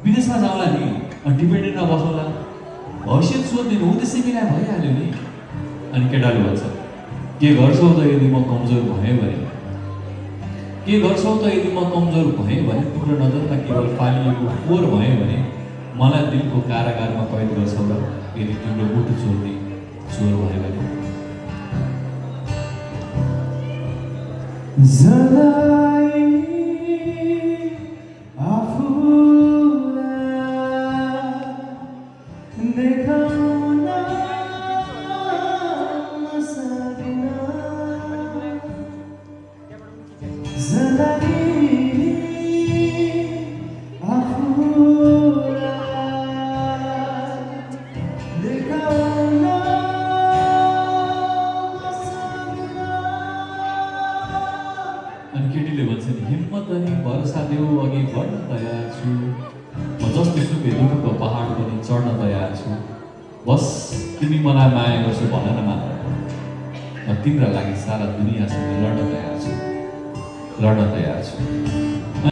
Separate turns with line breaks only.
विदेशमा जाउँला नि, डिपेन्डेन्टमा बसौँला, भविष्य सोध्दिनु उद्देश्य मिलाइ भइहाल्यो नि। अनि केटाले भन्छ के गर्छौ त यदि म कमजोर भएँ भने, के गर्छौ त यदि म कमजोर भएँ भने, तिम्रो नजरमा केवल पालिएको फोहोर भएँ भने मलाई दिलको कारागारमा कैद गर्छौ र यदि तिम्रो मुटु चोर्ने चोर भयो भने।
जलाई आफूलाई देखाउन नसकिन, जलाई आफूलाई देखाउन
अनि केटीले भन्छ नि हिम्मत अनि भरोसा देऊ अघि बढ्न तयार छु, म जस्तो सुकै दुःखको पहाड पनि चढ्न तयार छु, बस तिमी मलाई माया गर्छौ भनेर मात्र म तिम्रा लागि सारा दुनियाँसँग लड्न तयार छु, लड्न तयार छु।